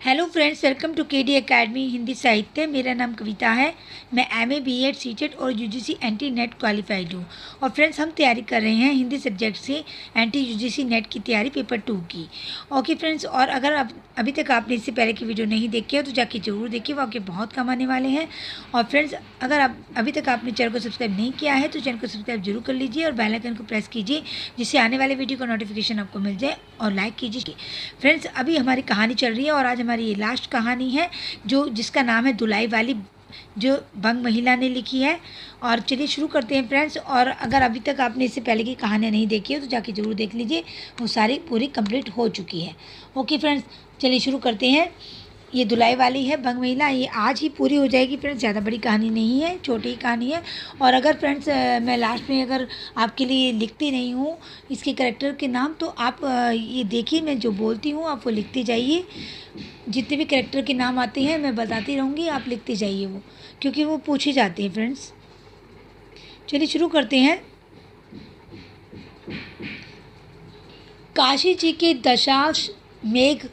Hello friends, welcome to KD academy Hindi साहित्य। मेरा नाम कविता है। मैं एमए बीएड सीटेट और यूजीसी एंटी नेट क्वालिफाइड हूँ। और फ्रेंड्स, हम तैयारी कर रहे हैं हिंदी सब्जेक्ट से एंटी यूजीसी नेट की तैयारी पेपर 2 की। ओके फ्रेंड्स, और अगर अभी तक आपने इससे पहले की वीडियो नहीं देखी है तो जाके ज़रूर देखिए, वो आपके बहुत काम आने वाले हैं। और फ्रेंड्स, अगर आप अभी तक आपने चैनल को सब्सक्राइब नहीं किया है तो चैनल को सब्सक्राइब जरूर कर लीजिए और बेल आइकन को प्रेस कीजिए, जिससे आने वाले वीडियो का नोटिफिकेशन आपको मिल जाए। और लाइक कीजिए। फ्रेंड्स, अभी हमारी कहानी चल रही है और आज हमारी ये लास्ट कहानी है जिसका नाम है धुलाई वाली, जो बंग महिला ने लिखी है। और चलिए शुरू करते हैं फ्रेंड्स। और अगर अभी तक आपने इससे पहले की कहानियाँ नहीं देखी है तो जाके ज़रूर देख लीजिए, वो सारी पूरी कंप्लीट हो चुकी है। ओके फ्रेंड्स, चलिए शुरू करते हैं। ये धुलाई वाली है बंग महिला, ये आज ही पूरी हो जाएगी फ्रेंड्स। ज़्यादा बड़ी कहानी नहीं है, छोटी ही कहानी है। और अगर फ्रेंड्स मैं लास्ट में अगर आपके लिए लिखती नहीं हूँ इसके कैरेक्टर के नाम, तो आप ये देखिए, मैं जो बोलती हूँ आप वो लिखते जाइए। जितने भी कैरेक्टर के नाम आते हैं मैं बताती रहूँगी, आप लिखते जाइए वो, क्योंकि वो पूछे जाते हैं फ्रेंड्स। चलिए शुरू करते हैं। काशी जी के दशाश्वमेध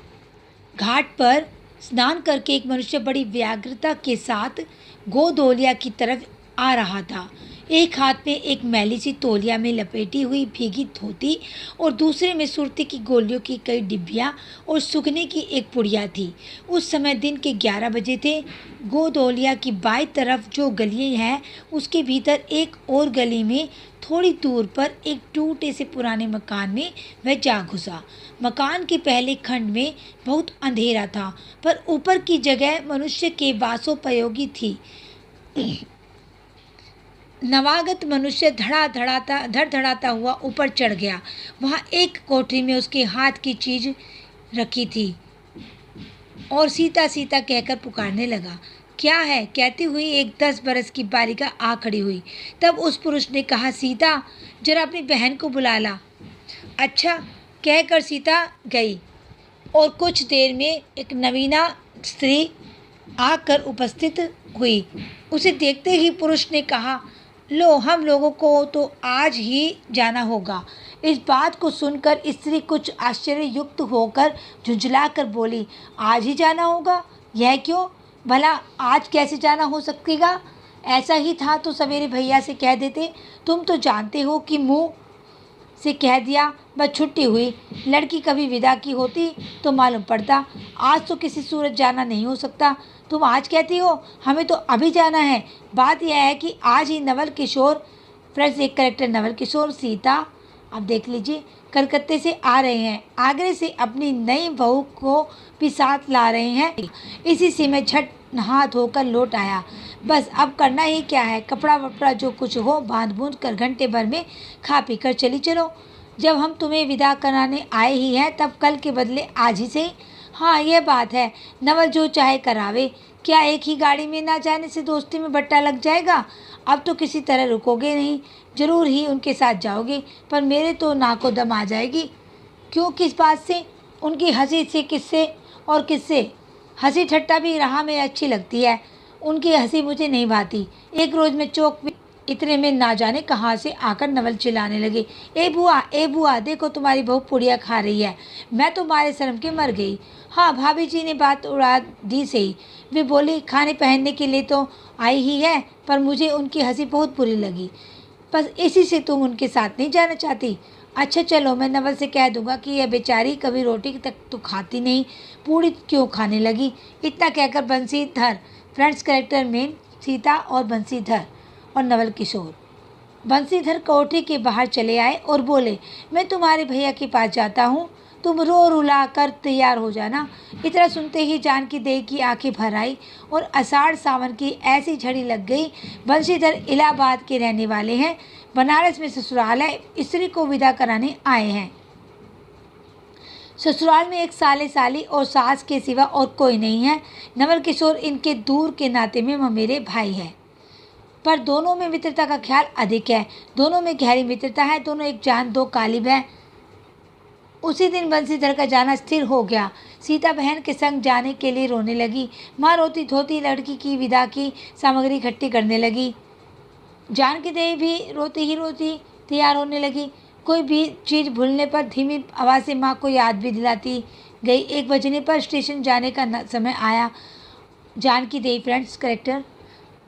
घाट पर स्नान करके एक मनुष्य बड़ी व्याग्रता के साथ गोदोलिया की तरफ आ रहा था। एक हाथ में एक मैली सी तौलिया में लपेटी हुई भीगी धोती और दूसरे में सुरती की गोलियों की कई डिब्बियाँ और सूखने की एक पुड़िया थी। उस समय दिन के 11 बजे थे। गोदोलिया की बाईं तरफ जो गली है उसके भीतर एक और गली में थोड़ी दूर पर एक टूटे से पुराने मकान में वह जा घुसा। मकान के पहले खंड में बहुत अंधेरा था, पर ऊपर की जगह मनुष्य के वासोपयोगी थी। नवागत मनुष्य धड़धड़ाता हुआ ऊपर चढ़ गया। वहाँ एक कोठरी में उसके हाथ की चीज रखी थी और सीता सीता कहकर पुकारने लगा। क्या है? कहती हुई एक 10 बरस की बालिका आ खड़ी हुई। तब उस पुरुष ने कहा, सीता, जरा अपनी बहन को बुला ला। अच्छा, कहकर सीता गई और कुछ देर में एक नवीना स्त्री आकर उपस्थित हुई। उसे देखते ही पुरुष ने कहा, लो, हम लोगों को तो आज ही जाना होगा। इस बात को सुनकर स्त्री कुछ आश्चर्ययुक्त होकर झुंझलाकर बोली, आज ही जाना होगा? यह क्यों? भला आज कैसे जाना हो सकेगा? ऐसा ही था तो सवेरे भैया से कह देते। तुम तो जानते हो कि मुँह से कह दिया, बस छुट्टी हुई। लड़की कभी विदा की होती तो मालूम पड़ता। आज तो किसी सूरत जाना नहीं हो सकता। तुम आज कहती हो, हमें तो अभी जाना है। बात यह है कि आज ही नवल किशोर, फ्रेंड्स एक करेक्टर नवल किशोर, सीता, आप देख लीजिए, कलकत्ते से आ रहे हैं। आगरे से अपनी नई बहू को भी साथ ला रहे हैं। इसी से मैं झट नहा धोकर लौट आया। बस अब करना ही क्या है, कपड़ा वपड़ा जो कुछ हो बांध बूंद कर घंटे भर में खा पी कर चली चलो। जब हम तुम्हें विदा कराने आए ही हैं तब कल के बदले आज ही से। हाँ, यह बात है, नवल जो चाहे करावे। क्या एक ही गाड़ी में ना जाने से दोस्ती में बट्टा लग जाएगा? अब तो किसी तरह रुकोगे नहीं, जरूर ही उनके साथ जाओगे, पर मेरे तो नाको दम आ जाएगी। क्यों, किस बात से? उनकी हंसी से किससे और किससे? हंसी ठट्टा भी राह में अच्छी लगती है, उनकी हंसी मुझे नहीं भाती। एक रोज़ मैं चौक में इतने में ना जाने कहाँ से आकर नवल चिल्लाने लगे, ए बुआ, देखो तुम्हारी बहू पुड़िया खा रही है। मैं तो मारे शर्म के मर गई। हाँ, भाभी जी ने बात उड़ा दी सही। वे बोली, खाने पहनने के लिए तो आई ही है, पर मुझे उनकी हंसी बहुत बुरी लगी। बस इसी से तुम उनके साथ नहीं जाना चाहती? अच्छा चलो, मैं नवल से कह दूंगा कि यह बेचारी कभी रोटी तक तो खाती नहीं, पूड़ी क्यों खाने लगी। इतना कहकर बंसीधर, फ्रेंड्स कैरेक्टर में सीता और बंसीधर और नवल किशोर। बंसीधर कोठरी के बाहर चले आए और बोले, मैं तुम्हारे भैया के पास जाता हूँ, तुम रो रुला कर तैयार हो जाना। इतना सुनते ही जानकी देवी की आंखें भर आई और आषाढ़ सावन की ऐसी झड़ी लग गई। बंसीधर इलाहाबाद के रहने वाले हैं, बनारस में ससुराल है, स्त्री को विदा कराने आए हैं। ससुराल में एक साले साली और सास के सिवा और कोई नहीं है। नवल किशोर इनके दूर के नाते में ममेरे भाई है, पर दोनों में मित्रता का ख्याल अधिक है। दोनों में गहरी मित्रता है, दोनों एक जान दो कालिब है। उसी दिन बंसीधर का जाना स्थिर हो गया। सीता बहन के संग जाने के लिए रोने लगी। माँ रोती धोती लड़की की विदा की सामग्री इकट्ठी करने लगी। जानकी देवी भी रोती ही रोती तैयार होने लगी। कोई भी चीज़ भूलने पर धीमी आवाज़ से माँ को याद भी दिलाती गई। 1 बजने पर स्टेशन जाने का समय आया। जानकी देवी फ्रेंड्स करेक्टर,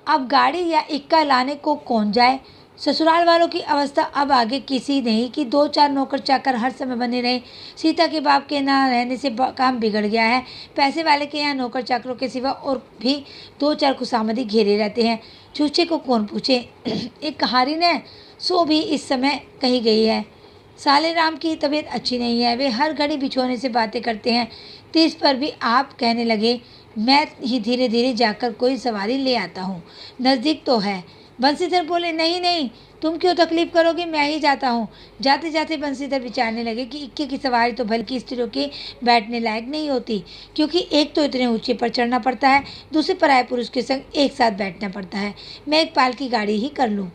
अब गाड़ी या इक्का लाने को कौन जाए। ससुराल वालों की अवस्था अब आगे किसी नहीं कि 2-4 नौकर चाकर हर समय बने रहे। सीता के बाप के ना रहने से काम बिगड़ गया है। पैसे वाले के यहाँ नौकर चाकरों के सिवा और भी 2-4 खुशामदी घेरे रहते हैं। चूचे को कौन पूछे। एक कहारी ने सो भी इस समय कही गई है। साले राम की तबीयत अच्छी नहीं है, वे हर घड़ी बिछोने से बातें करते हैं। 30 पर भी आप कहने लगे, मैं ही धीरे धीरे जाकर कोई सवारी ले आता हूँ, नज़दीक तो है। बंसीधर बोले, नहीं नहीं, तुम क्यों तकलीफ करोगे, मैं ही जाता हूँ। जाते जाते बंसीधर विचारने लगे कि इक्के की सवारी तो भलकी स्त्रियों के बैठने लायक नहीं होती, क्योंकि एक तो इतने ऊंचे पर चढ़ना पड़ता है, दूसरे पराये पुरुष के संग एक साथ बैठना पड़ता है। मैं एक पालकी गाड़ी ही कर लूँ,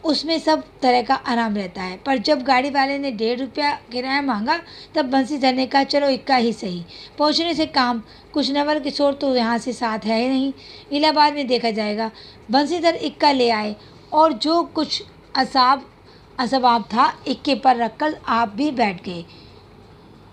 उसमें सब तरह का आराम रहता है। पर जब गाड़ी वाले ने 1.5 रुपया किराया मांगा, तब बंसीधर ने कहा, चलो इक्का ही सही, पहुंचने से काम। कुछ नवल किशोर तो यहाँ से साथ है ही नहीं, इलाहाबाद में देखा जाएगा। बंसीधर इक्का ले आए और जो कुछ असवाब था इक्के पर रखकर आप भी बैठ गए।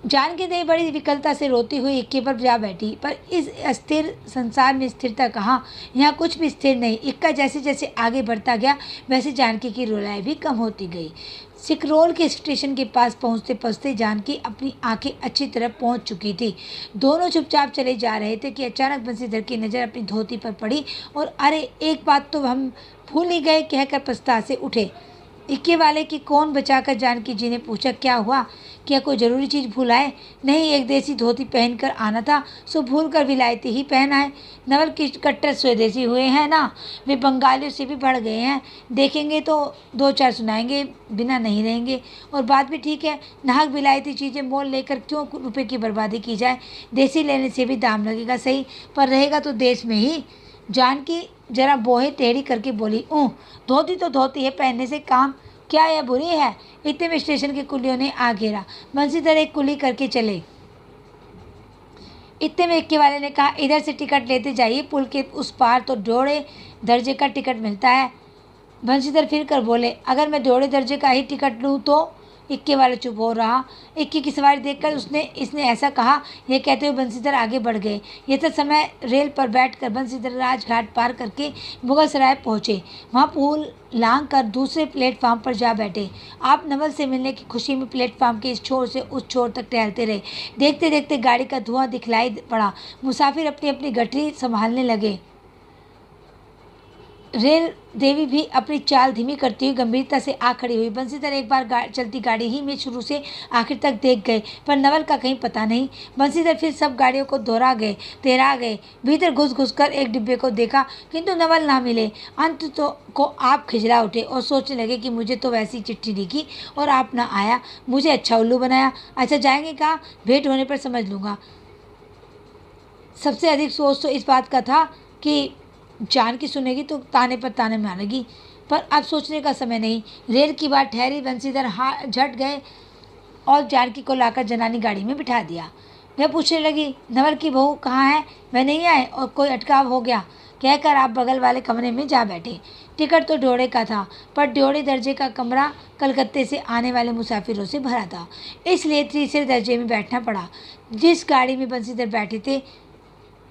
जानकी देवी बड़ी विकलता से रोती हुई इक्के पर जा बैठी। पर इस अस्थिर संसार में स्थिरता कहाँ, यहाँ कुछ भी स्थिर नहीं। इक्का जैसे जैसे आगे बढ़ता गया, वैसे जानकी की रुलाई भी कम होती गई। सिकरोल के स्टेशन के पास पहुँचते पहुँचते जानकी अपनी आंखें अच्छी तरह पहुँच चुकी थी। दोनों चुपचाप चले जा रहे थे कि अचानक बंसीधर की नज़र अपनी धोती पर पड़ी और अरे, एक बात तो हम भूल ही गए कहकर पछता से उठे। इक्के वाले की कौन बचाकर जानकी जी ने पूछा, क्या हुआ, क्या कोई ज़रूरी चीज़ भूल आए। नहीं, एक देसी धोती पहनकर आना था, सो भूल कर विलायती ही पहन आए। नवल की कट्टर स्वदेशी हुए हैं ना, वे बंगालियों से भी बढ़ गए हैं। देखेंगे तो 2-4 सुनाएंगे, बिना नहीं रहेंगे। और बात भी ठीक है, नाहक विलायती चीज़ें मोल लेकर क्यों रुपये की बर्बादी की जाए। देसी लेने से भी दाम लगेगा सही, पर रहेगा तो देश में ही। जानकी जरा बोहे टेढ़ी करके बोली, धोती तो धोती है, पहनने से काम क्या यह बुरी है। इतने में स्टेशन के कुलियों ने आ घेरा। बंसीधर एक कुली करके चले। इतने में इक्के वाले ने कहा, इधर से टिकट लेते जाइए, पुल के उस पार तो डोड़े दर्जे का टिकट मिलता है। बंसीधर फिर कर बोले, अगर मैं डोड़े दर्जे का ही टिकट लूँ तो। इक्के वाला चुप हो रहा। इक्के की सवारी देखकर इसने ऐसा कहा। यह कहते हुए बंसीधर आगे बढ़ गए। यह तो समय रेल पर बैठकर बंसीधर राजघाट पार करके मुगल सराय पहुँचे। वहाँ पुल लांग कर दूसरे प्लेटफार्म पर जा बैठे। आप नवल से मिलने की खुशी में प्लेटफार्म के इस छोर से उस छोर तक टहलते रहे। देखते देखते गाड़ी का धुआं दिखलाई पड़ा। मुसाफिर अपनी अपनी गठरी संभालने लगे। रेल देवी भी अपनी चाल धीमी करती हुई गंभीरता से आ खड़ी हुई। बंसीधर एक बार चलती गाड़ी ही में शुरू से आखिर तक देख गए, पर नवल का कहीं पता नहीं। बंसीधर फिर सब गाड़ियों को तेरा गए। भीतर घुस कर एक डिब्बे को देखा, किंतु नवल ना मिले। अंत तो को आप खिजला उठे और सोचने लगे कि मुझे तो वैसी चिट्ठी लिखी और आप ना आया, मुझे अच्छा उल्लू बनाया। अच्छा, जाएंगे कहाँ, भेंट होने पर समझ लूँगा। सबसे अधिक सोच तो इस बात का था कि जानकी सुनेगी तो ताने पर ताने मारेगी, पर अब सोचने का समय नहीं। रेल की बात ठहरी। बंसीधर झट गए और जानकी को लाकर जनानी गाड़ी में बिठा दिया। वह पूछने लगी, नवल की बहू कहाँ है, वह नहीं आए और कोई अटकाव हो गया, कहकर आप बगल वाले कमरे में जा बैठे। टिकट तो डोड़े का था, पर डोड़े दर्जे का कमरा कलकत्ते से आने वाले मुसाफिरों से भरा था, इसलिए तीसरे दर्जे में बैठना पड़ा। जिस गाड़ी में बंसीधर बैठे थे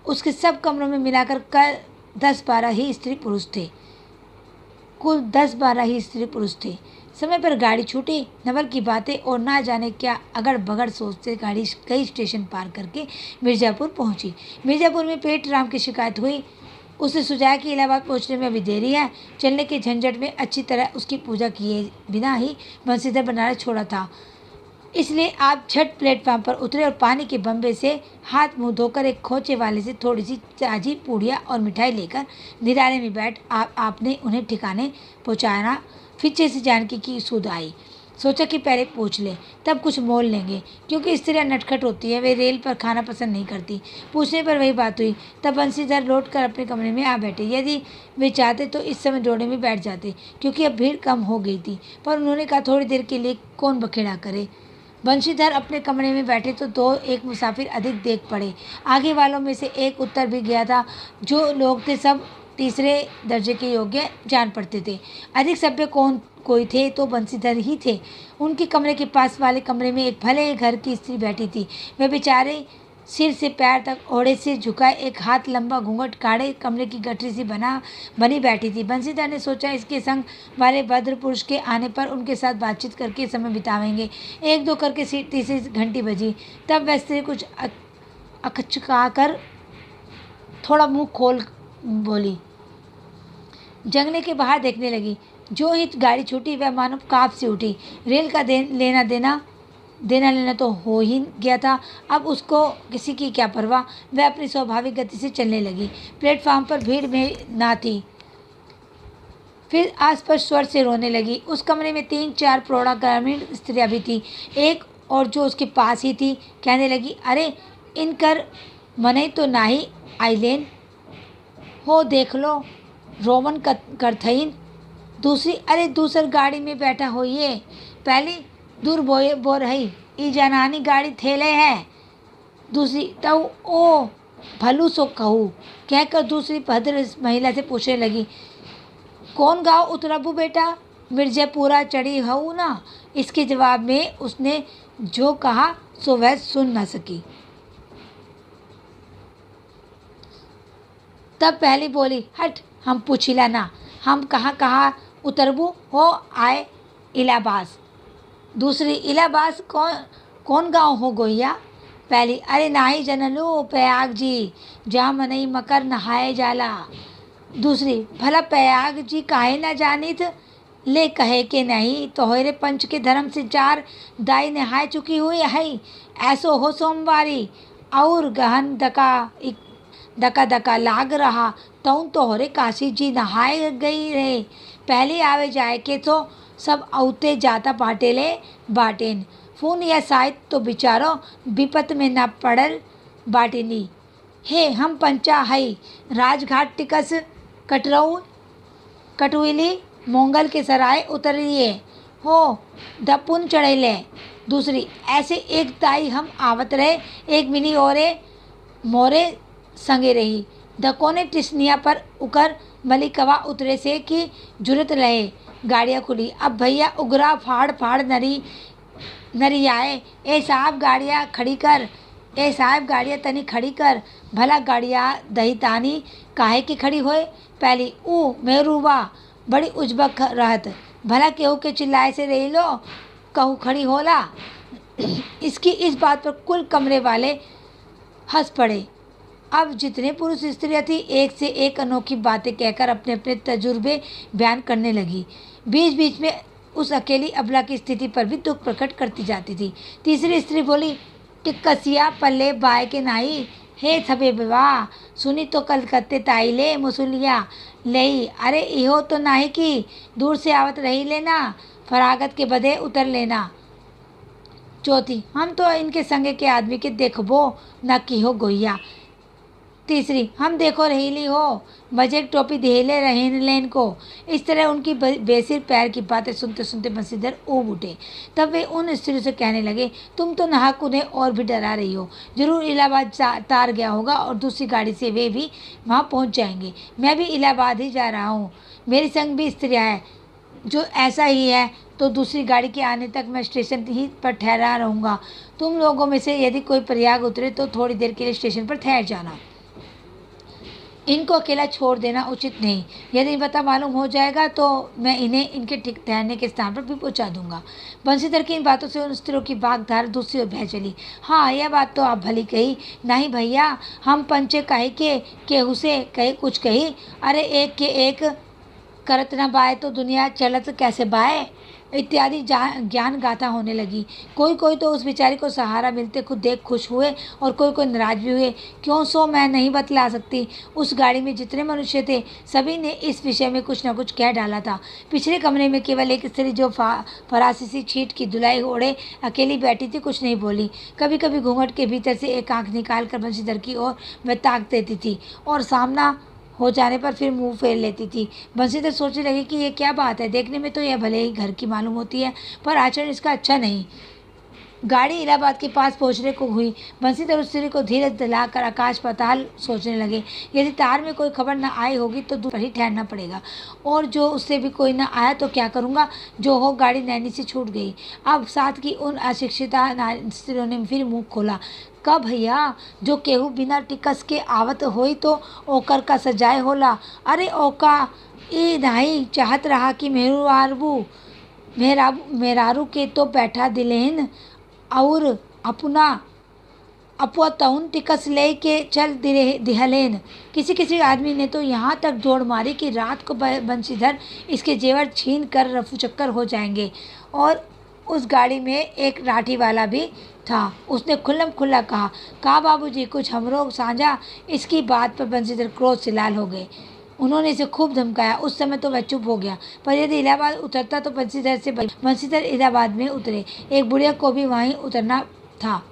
उसके सब कमरों में मिलाकर कल 10-12 ही स्त्री पुरुष थे। कुल 10-12 ही स्त्री पुरुष थे। समय पर गाड़ी छूटी। नवल की बातें और ना जाने क्या अगड़ बगड़ सोचते गाड़ी कई स्टेशन पार करके मिर्ज़ापुर पहुंची। मिर्ज़ापुर में पेट राम की शिकायत हुई। उसने सुझाया कि इलाहाबाद पहुंचने में अभी देरी है। चलने के झंझट में अच्छी तरह उसकी पूजा किए बिना ही बंसीधर बनारस छोड़ा था, इसलिए आप झट प्लेटफार्म पर उतरे और पानी के बम्बे से हाथ मुंह धोकर एक खोचे वाले से थोड़ी सी ताजी पूड़ियाँ और मिठाई लेकर निराले में बैठ आपने उन्हें ठिकाने पहुँचाना। फिर से जानकी की सुध आई। सोचा कि पहले पूछ ले, तब कुछ मोल लेंगे, क्योंकि स्त्रियाँ नटखट होती है, वे रेल पर खाना पसंद नहीं करती। पूछने पर वही बात हुई। तब बंसीधर लौट कर अपने कमरे में आ बैठे। यदि वे चाहते तो इस समय डोड़े में बैठ जाते, क्योंकि अब भीड़ कम हो गई थी, पर उन्होंने कहा थोड़ी देर के लिए कौन बखेड़ा करे। बंशीधर अपने कमरे में बैठे तो एक मुसाफिर अधिक देख पड़े। आगे वालों में से एक उत्तर भी गया था। जो लोग थे सब तीसरे दर्जे के योग्य जान पड़ते थे। अधिक सभ्य कोई थे तो बंसीधर ही थे। उनके कमरे के पास वाले कमरे में एक भले घर की स्त्री बैठी थी। वह बेचारे सिर से पैर तक ओढ़े से झुकाए, एक हाथ लंबा घूंघट काढ़े कमरे की गठरी सी बनी बैठी थी। बंसीधर ने सोचा इसके संग वाले भद्र पुरुष के आने पर उनके साथ बातचीत करके समय बितावेंगे। एक दो करके तीसरी घंटी बजी। तब वह स्त्री कुछ अकचका कर थोड़ा मुंह खोल बोली, जंगले के बाहर देखने लगी। जो ही गाड़ी छूटी वह मानो कांप से उठी। रेल का लेना देना तो हो ही गया था, अब उसको किसी की क्या परवाह। वह अपनी स्वाभाविक गति से चलने लगी। प्लेटफार्म पर भीड़ में ना थी। फिर आसपास स्वर से रोने लगी। उस कमरे में 3-4 प्रौढ़ा ग्रामीण स्त्रियाँ भी थी, एक और जो उसके पास ही थी। कहने लगी, अरे इनकर मने तो नाही आइलेन हो, देख लो रोमन करथईन। दूसरी, अरे दूसर गाड़ी में बैठा हो, ये पहली दूर बो रही, ई जनानी गाड़ी थेले है। दूसरी, तब ओ भलू सो कहू, कहकर दूसरी भद्र महिला से पूछने लगी, कौन गाँव उतरबू बेटा, मिर्जापुरा चढ़ी हूँ ना। इसके जवाब में उसने जो कहा सो वह सुन न सकी। तब पहली बोली, हट, हम पूछिला ना, हम कहाँ उतरबू हो आए इलाहाबाद। दूसरी, इलाहाबाद कौन गांव हो गोइया। पहली, अरे नाही जनलू प्रयाग जी, जहाँ मनई मकर नहाए जाला। दूसरी, भला प्रयाग जी काहे ना जानित, ले कहे के नहीं, तोहरे पंच के धर्म से 4 दाई नहाए चुकी हुई है, ऐसो हो सोमवारी, और गहन दका लाग रहा, तौन तोहरे काशी जी नहाए गई रहे। पहले आवे जाए के तो सब औते जाता बाटेन, फोन या शायद तो बिचारो विपत में न पड़ल बाटेनी। हे हम पंचा हई, राजघाट टिकस कटुइली, मोंगल के सराय उतरिए हो, दपुन चढ़ेले। दूसरी, ऐसे एक दाई हम आवत रहे, एक मिली औरे मोरे संगे रही, धकोने टिसनिया पर उकर मलिकवा उतरे से की जुरत रहे। गाड़ियाँ खुली। अब भैया उगरा फाड़ नरी आए, ए साहब गाड़ियाँ तनी खड़ी कर, भला गाड़ियाँ दही तानी काहे की खड़ी होए। पहली, ऊ मेहरूबा बड़ी उजबक रहत, भला केहू के चिल्लाए से रही लो कहू खड़ी होला। इसकी इस बात पर कुल कमरे वाले हंस पड़े। अब जितने पुरुष स्त्रियाँ थी एक से एक अनोखी बातें कहकर अपने अपने तजुर्बे बयान करने लगी। बीच बीच में उस अकेली अबला की स्थिति पर भी दुख प्रकट करती जाती थी। तीसरी स्त्री बोली, टिक्कसिया पल्ले बाय के नाई, हे थबे विवाह, सुनी तो कलकत्ते ताईले मुसुलिया लई, अरे इहो तो नाही कि दूर से आवत रही लेना, फरागत के बदे उतर लेना। चौथी, हम तो इनके संगे के आदमी के देखबो न की हो गोइया। तीसरी, हम देखो रहीली हो, मजे टोपी धेले रहें लेन को। इस तरह उनकी बेसिर पैर की बातें सुनते सुनते बंसीधर ऊब उठे। तब वे उन स्त्रियों से कहने लगे, तुम तो नाहक उन्हें और भी डरा रही हो, जरूर इलाहाबाद तार गया होगा और दूसरी गाड़ी से वे भी वहाँ पहुँच जाएंगे। मैं भी इलाहाबाद ही जा रहा हूँ, मेरी संग भी स्त्रियाँ हैं, जो ऐसा ही है तो दूसरी गाड़ी के आने तक मैं स्टेशन ही पर ठहरा रहूँगा। तुम लोगों में से यदि कोई प्रयाग उतरे तो थोड़ी देर के लिए स्टेशन पर ठहर जाना, इनको अकेला छोड़ देना उचित नहीं। यदि पता मालूम हो जाएगा तो मैं इन्हें इनके ठीक ठहरने के स्थान पर भी पहुंचा दूंगा। बंसीधर की इन बातों से उन स्त्रियों की बागधार दूसरी ओर बह चली। हाँ, यह बात तो आप भली कही। नहीं भैया, हम पंचे कहे के केहू से कहे कुछ कही, अरे एक के एक करत न बाए तो दुनिया चलत कैसे बाए, इत्यादि ज्ञान गाथा होने लगी। कोई तो उस बेचारी को सहारा मिलते खुद देख खुश हुए और कोई नाराज भी हुए। क्यों सो मैं नहीं बतला सकती। उस गाड़ी में जितने मनुष्य थे सभी ने इस विषय में कुछ न कुछ कह डाला था। पिछले कमरे में केवल एक स्त्री जो फरासी सी छीट की धुलाई ओढ़े अकेली बैठी थी, कुछ नहीं बोली। कभी कभी घूंघट के भीतर से एक आंख निकाल कर बंसीधर की ओर वह ताक देती थी और सामना हो जाने पर फिर मुंह फेर लेती थी। बंसीधर सोचने लगी कि ये क्या बात है, देखने में तो यह भले ही घर की मालूम होती है पर आचरण इसका अच्छा नहीं। गाड़ी इलाहाबाद के पास पहुंचने को हुई। बंसीधर उस स्त्री को धीरे दिलाकर आकाश पाताल सोचने लगे। यदि तार में कोई खबर न आई होगी तो दूर पर ही ठहरना पड़ेगा, और जो उससे भी कोई न आया तो क्या करूँगा। जो हो, गाड़ी नैनी से छूट गई। अब साथ की उन अशिक्षिता स्त्रियों ने फिर मुँह खोला। कब भैया, जो केहू बिना टिकस के आवत होई तो ओकर का सजाए होला। अरे ओका ई नाही चाहत रहा कि मेहरारू के तो बैठा दिलेन और अपुआ तउन टिकस ले के चल दिहलेन। किसी किसी आदमी ने तो यहाँ तक दौड़ मारी कि रात को बंशीधर इसके जेवर छीन कर रफू चक्कर हो जाएंगे। और उस गाड़ी में एक राठी वाला भी था। उसने खुल्लम खुल्ला कहा, का बाबूजी कुछ हमरो साझा। इसकी बात पर बंशीधर क्रोध से लाल हो गए। उन्होंने इसे खूब धमकाया। उस समय तो वह चुप हो गया, पर यदि इलाहाबाद उतरता तो बंशीधर इलाहाबाद में उतरे। एक बुढ़िया को भी वहीं उतरना था।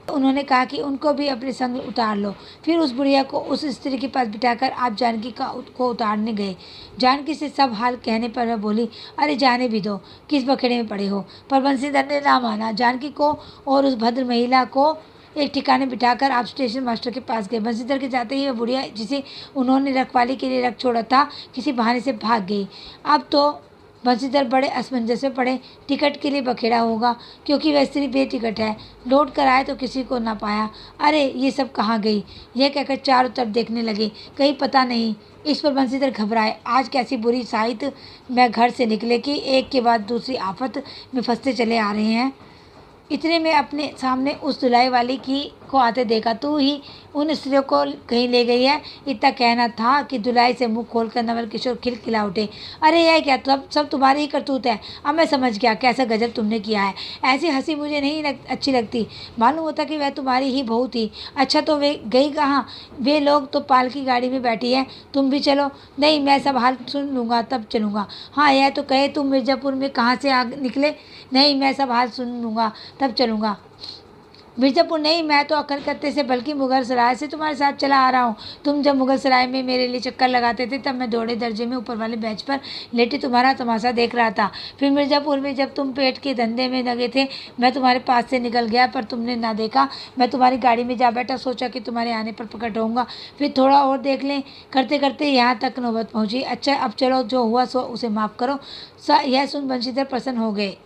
उन्होंने कहा कि उनको भी अपने संग उतार लो। फिर उस बुढ़िया को उस स्त्री के पास बिठाकर आप जानकी को उतारने गए। जानकी से सब हाल कहने पर वह बोली, अरे जाने भी दो, किस बखेड़े में पड़े हो। पर बंशीधर ने ना माना। जानकी को और उस भद्र महिला को एक ठिकाने बिठाकर आप स्टेशन मास्टर के पास गए। बंशीधर के जाते ही वह बुढ़िया, जिसे उन्होंने रखवाली के लिए रख छोड़ा था, किसी बहाने से भाग गई। अब तो बंशीधर बड़े असमंजस में पड़े। टिकट के लिए बखेड़ा होगा, क्योंकि वह स्त्री बेटिकट है। लौट कर आए तो किसी को ना पाया। अरे ये सब कहाँ गई, यह कहकर चारों तरफ देखने लगे, कहीं पता नहीं। इस पर बंशीधर घबराए। आज कैसी बुरी साहित्य में घर से निकले कि एक के बाद दूसरी आफत में फंसते चले आ रहे हैं। इतने में अपने सामने उस धुलाई वाली को आते देखा। तू ही उन स्त्रियों को कहीं ले गई है। इतना कहना था कि धुलाई से मुंह खोलकर नवल किशोर खिलखिला उठे। अरे यह क्या, सब तुम्हारी ही करतूत है। अब मैं समझ गया कैसा गजब तुमने किया है। ऐसी हंसी मुझे नहीं अच्छी लगती। मालूम होता कि वह तुम्हारी ही बहू थी। अच्छा तो वे गई कहाँ? वे लोग तो पालकी गाड़ी में बैठी है, तुम भी चलो। नहीं, मैं सब हाल सुन लूँगा तब चलूँगा। हाँ, यह तो कहे तुम मिर्ज़ापुर में कहाँ से आ निकले। नहीं, मैं सब हाल सुन लूँगा तब चलूँगा। मिर्ज़ापुर नहीं, मैं तो कलकत्ते से बल्कि मुगलसराय से तुम्हारे साथ चला आ रहा हूँ। तुम जब मुगलसराय में मेरे लिए चक्कर लगाते थे तब मैं दौड़े दर्जे में ऊपर वाले बेंच पर लेटे तुम्हारा तमाशा देख रहा था। फिर मिर्ज़ापुर में जब तुम पेट के धंधे में लगे थे, मैं तुम्हारे पास से निकल गया, पर तुमने ना देखा। मैं तुम्हारी गाड़ी में जा बैठा, सोचा कि तुम्हारे आने पर प्रकट होऊंगा, फिर थोड़ा और देख लें। करते करते यहाँ तक नौबत पहुँची। अच्छा अब चलो, जो हुआ सो उसे माफ़ करो। यह सुन बंशीधर प्रसन्न हो गए।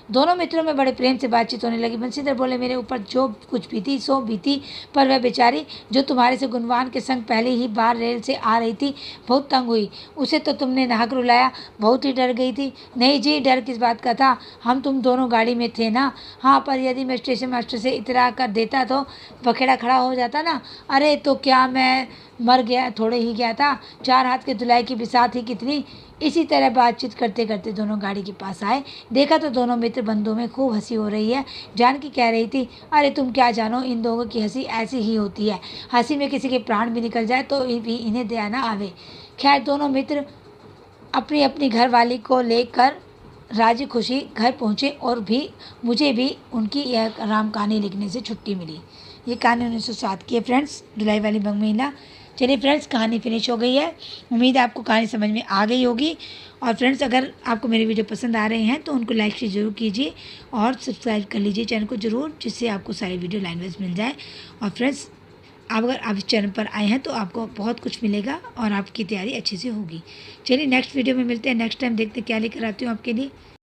दोनों मित्रों में बड़े प्रेम से बातचीत होने लगी। बंशीधर बोले, मेरे ऊपर जो कुछ बीती सो बीती, पर वह बेचारी जो तुम्हारे से गुणवान के संग पहले ही बार रेल से आ रही थी बहुत तंग हुई। उसे तो तुमने नाहक रुलाया, बहुत ही डर गई थी। नहीं जी, डर किस बात का था, हम तुम दोनों गाड़ी में थे ना। हाँ, पर यदि मैं स्टेशन मास्टर से इतरा कर देता तो बखेड़ा खड़ा हो जाता ना। अरे तो क्या मैं मर गया थोड़े ही गया था, 4 हाथ के धुलाई की बिसात ही कितनी। इसी तरह बातचीत करते करते दोनों गाड़ी के पास आए। देखा तो दोनों मित्र बंधुओं में खूब हंसी हो रही है। जानकी कह रही थी, अरे तुम क्या जानो, इन दोनों की हंसी ऐसी ही होती है। हंसी में किसी के प्राण भी निकल जाए तो भी इन्हें दया ना आवे। खैर, दोनों मित्र अपनी अपनी घर वाली को लेकर राजी खुशी घर पहुँचे, और भी मुझे भी उनकी यह राम कहानी लिखने से छुट्टी मिली। ये कहानी 1907 की है फ्रेंड्स, धुलाई वाली बंग महिला। चलिए फ्रेंड्स, कहानी फिनिश हो गई है। उम्मीद है आपको कहानी समझ में आ गई होगी। और फ्रेंड्स, अगर आपको मेरे वीडियो पसंद आ रहे हैं तो उनको लाइक शेयर जरूर कीजिए और सब्सक्राइब कर लीजिए चैनल को ज़रूर, जिससे आपको सारी वीडियो लाइन वाइज मिल जाए। और फ्रेंड्स, अगर आप इस चैनल पर आए हैं तो आपको बहुत कुछ मिलेगा और आपकी तैयारी अच्छे से होगी। चलिए नेक्स्ट वीडियो में मिलते हैं। नेक्स्ट टाइम देखते हैं क्या लेकर आती हूँ आपके लिए।